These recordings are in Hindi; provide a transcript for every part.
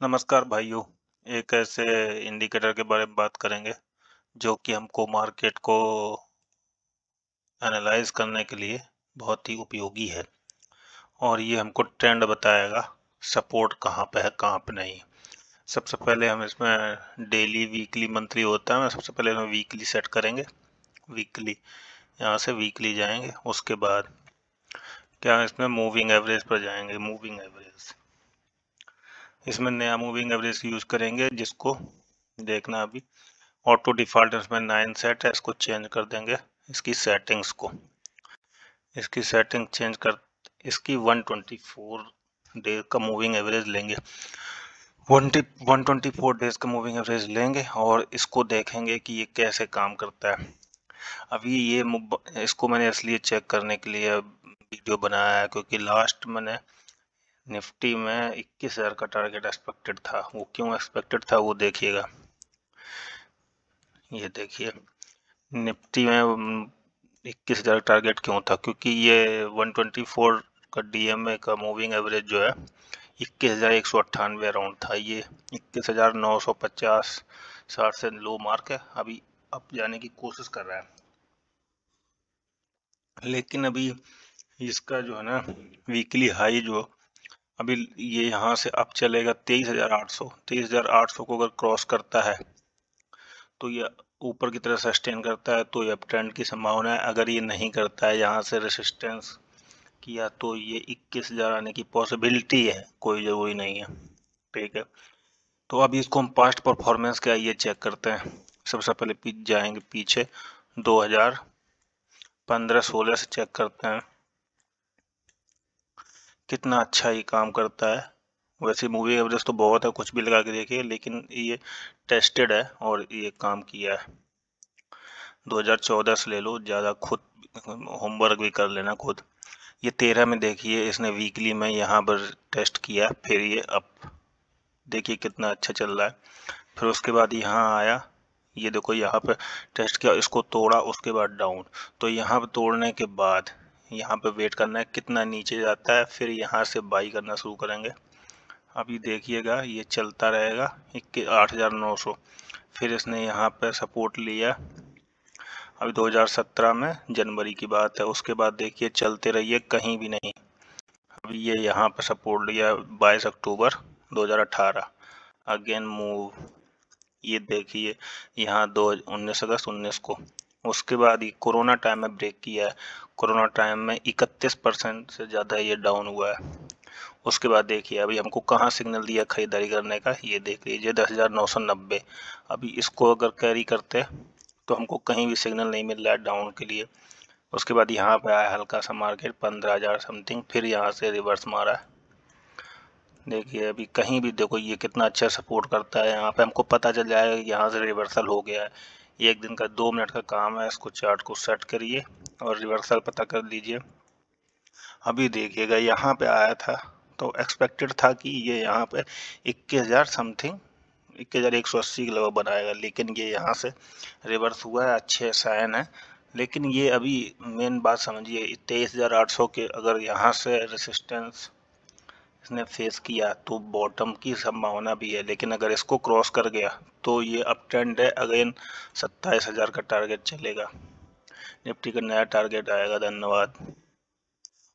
नमस्कार भाइयों। एक ऐसे इंडिकेटर के बारे में बात करेंगे जो कि हमको मार्केट को एनालाइज करने के लिए बहुत ही उपयोगी है और ये हमको ट्रेंड बताएगा सपोर्ट कहाँ पे है कहाँ पे नहीं। सबसे पहले हम इसमें डेली वीकली मंथली होता है, सबसे पहले हम वीकली सेट करेंगे। वीकली यहाँ से वीकली जाएंगे, उसके बाद क्या इसमें मूविंग एवरेज पर जाएंगे। मूविंग एवरेज इसमें नया मूविंग एवरेज यूज करेंगे जिसको देखना अभी ऑटो डिफॉल्ट इसमें 9 सेट है, इसको चेंज कर देंगे। इसकी सेटिंग्स को इसकी सेटिंग चेंज कर इसकी 124 डेज का मूविंग एवरेज लेंगे। 124 डेज का मूविंग एवरेज लेंगे और इसको देखेंगे कि ये कैसे काम करता है। अभी ये इसको मैंने इसलिए चेक करने के लिए वीडियो बनाया है क्योंकि लास्ट मैंने निफ्टी में 21,000 का टारगेट एक्सपेक्टेड था। वो क्यों एक्सपेक्टेड था वो देखिएगा। ये देखिए निफ्टी में 21,000 टारगेट क्यों था, क्योंकि ये 124 का डीएमए का मूविंग एवरेज जो है 21,198 अराउंड था। ये 21,950 60 से लो मार्क है। अभी अप जाने की कोशिश कर रहा है, लेकिन अभी इसका जो है ना वीकली हाई जो अभी ये यहाँ से अप चलेगा 23,800 को अगर क्रॉस करता है तो ये ऊपर की तरफ सस्टेन करता है तो ये अप ट्रेंड की संभावना है। अगर ये नहीं करता है, यहाँ से रेसिस्टेंस किया, तो ये 21,000 आने की पॉसिबिलिटी है, कोई ज़रूरी नहीं है। ठीक है, तो अभी इसको हम पास्ट परफॉर्मेंस क्या ये चेक करते हैं। सबसे पहले जाएंगे पीछे 2015-16 से चेक करते हैं कितना अच्छा ये काम करता है। वैसे मूवी एवरेज तो बहुत है, कुछ भी लगा के देखिए, लेकिन ये टेस्टेड है और ये काम किया है। 2014 से ले लो, ज़्यादा खुद होमवर्क भी कर लेना खुद। ये 13 में देखिए इसने वीकली में यहाँ पर टेस्ट किया, फिर ये अप देखिए कितना अच्छा चल रहा है। फिर उसके बाद यहाँ आया, ये देखो यहाँ पे टेस्ट किया, इसको तोड़ा, उसके बाद डाउन। तो यहाँ पे तोड़ने के बाद यहाँ पे वेट करना है कितना नीचे जाता है, फिर यहाँ से बाई करना शुरू करेंगे। अभी देखिएगा ये चलता रहेगा 8,900। फिर इसने यहाँ पे सपोर्ट लिया, अभी 2017 में जनवरी की बात है। उसके बाद देखिए चलते रहिए, कहीं भी नहीं। अभी ये यहाँ पे सपोर्ट लिया 22 अक्टूबर 2018, अगेन मूव। ये देखिए यहाँ 19 अगस्त 19 को। उसके बाद ये कोरोना टाइम में ब्रेक किया है। कोरोना टाइम में 31% से ज़्यादा ये डाउन हुआ है। उसके बाद देखिए अभी हमको कहाँ सिग्नल दिया खरीदारी करने का, ये देख लीजिए 10,990। अभी इसको अगर कैरी करते तो हमको कहीं भी सिग्नल नहीं मिल रहा है डाउन के लिए। उसके बाद यहाँ पे आया हल्का सा मार्केट 15,000 समथिंग, फिर यहाँ से रिवर्स मारा है। देखिए अभी कहीं भी देखो ये कितना अच्छा सपोर्ट करता है। यहाँ पे हमको पता चल जाएगा कि यहाँ से रिवर्सल हो गया है। एक दिन का 2 मिनट का काम है, इसको चार्ट को सेट करिए और रिवर्सल पता कर लीजिए। अभी देखिएगा यहाँ पे आया था तो एक्सपेक्टेड था कि ये यहाँ पे 21,000 समथिंग 21,180 के लेवल बनाएगा, लेकिन ये यहाँ से रिवर्स हुआ है। अच्छे साइन है, लेकिन ये अभी मेन बात समझिए 23,800 के अगर यहाँ से रेसिस्टेंस इसने फेस किया तो बॉटम की संभावना भी है, लेकिन अगर इसको क्रॉस कर गया तो ये अप ट्रेंड है। अगेन 27,000 का टारगेट चलेगा, निफ्टी का नया टारगेट आएगा। धन्यवाद।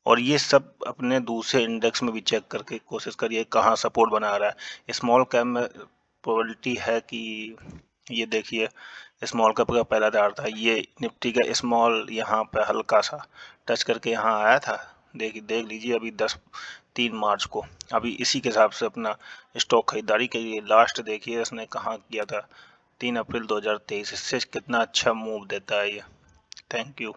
और ये सब अपने दूसरे इंडेक्स में भी चेक करके कोशिश करिए कहाँ सपोर्ट बना रहा है। स्मॉल कैप में प्रोबेबिलिटी है कि ये देखिए स्मॉल कैप का पहला आधार था, ये निफ्टी का स्मॉल यहाँ पे हल्का सा टच करके यहाँ आया था। देख लीजिए अभी 3 मार्च को। अभी इसी के हिसाब से अपना स्टॉक खरीदारी के लिए लास्ट देखिए इसने कहाँ किया था, 3 अप्रैल 2023। इससे कितना अच्छा मूव देता है ये। Thank you.